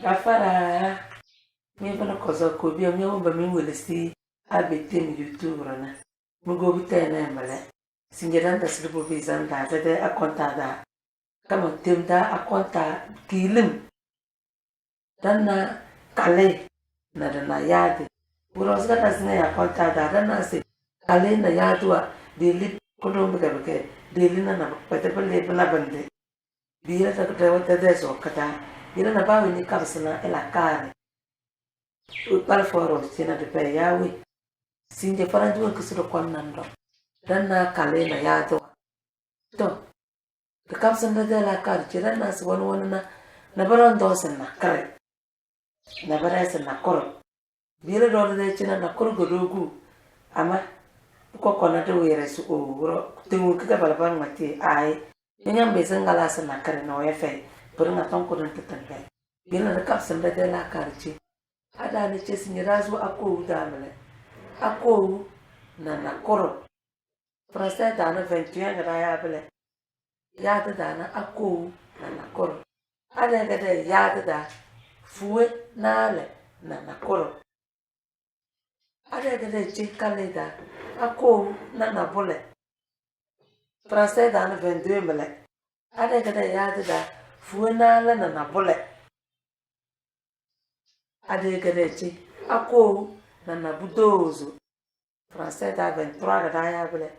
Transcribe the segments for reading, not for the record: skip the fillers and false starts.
Afara mi bana kozo ko bi mi won ba mi welesi abete mi YouTube na. Mu go bute na male. Sinjeran da sirbo bi zan da da akonta da. Kama temda akonta kilim. Dan na kale na da na yade. Buro zga da zne akonta da dan na se kale na yadwa dili kono mi gabke dili na pete pele bla bande. Biya ta da wata da zo kata. Bila na bawi ni kapsana ela kare. Upal foro sina de pe yawi. Sinje faranju ko sudo kon nando. Dan na kale na yato. To. The kapsana de la kare chira na si won na baron dosen na kare. Na barasa na koro. Bila do de china na koro godogu. Ama ko kona de were su o tengu ka balabang mati ai. Nyam bezangala sa na kare no efe. Pernah tongko dan tetangga. Bila dekat sendiri la karci. Ada ni cesi nyerazu aku udah mele. Aku na koro. Prasa dana 21 raya bele. Ya dana aku na koro. Ada kada ya da fue nale na koro. Ada kada cikale da aku na bole. Prasa dana 22 mele. Ada kada ya da fuenala na bole. Ade gadechi ako na budozo. Français da 23 da ya bele.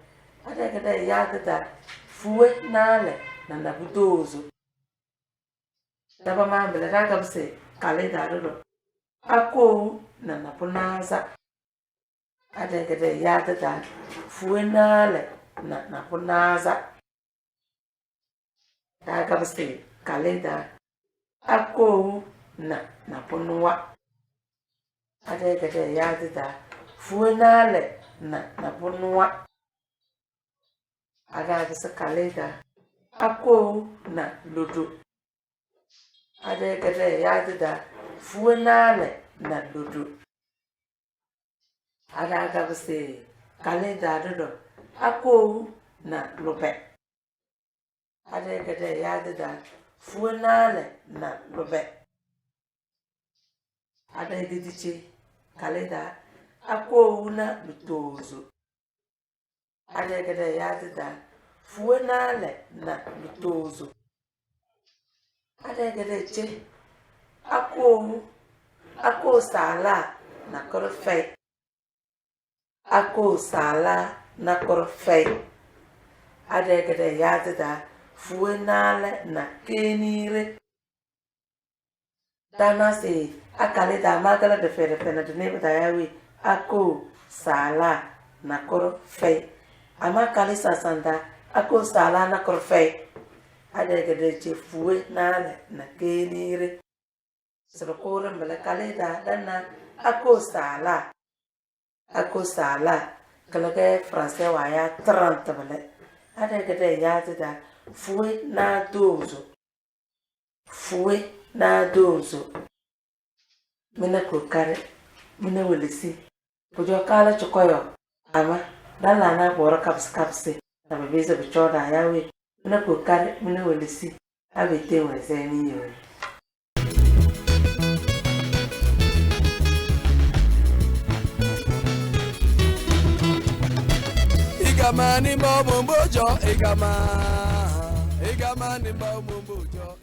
Ade gade ya da fuenale na budozo. Daba ma bele da gabse kale da do. Ako na punaza. Ade gade ya da fuenale na punaza. Da gabse kalenda ako na punwa ada gada ya da fuenale na punwa ada bisa kalenda ako na ludu ada gada ya da fuenale na ludu ada gabse kalenda do ako na lobe ada gada ya da fuenale na lobe. Ada edici kalenda ako na lutozo. Ada gada ya da fuenale na lutozo. Ada gada che ako sala na korfe. Ako sala na korfe. Ada gada ya da fuenale na kenire. Dana se akale da magala de fere pena de nebe da yawi ako sala na koro fe. Ama kale sasanda ako sala na koro fe. Ade gede che fue na kenire. Sro kore mbele kale da dana ako sala. Ako sala. Kale ke français wa ya 30 bele. Ade gede ya da fue na dozo. Fue na dozo. Mina kokare. Mina welesi. Pujo kala chokoyo. Ama. Dala na bora kapsi. Na bebeza bichoda yawe. Mina kokare. Mina welesi. Abete wezeni yowe. Igama ni mbombo jo. Igama ni mbombo jo.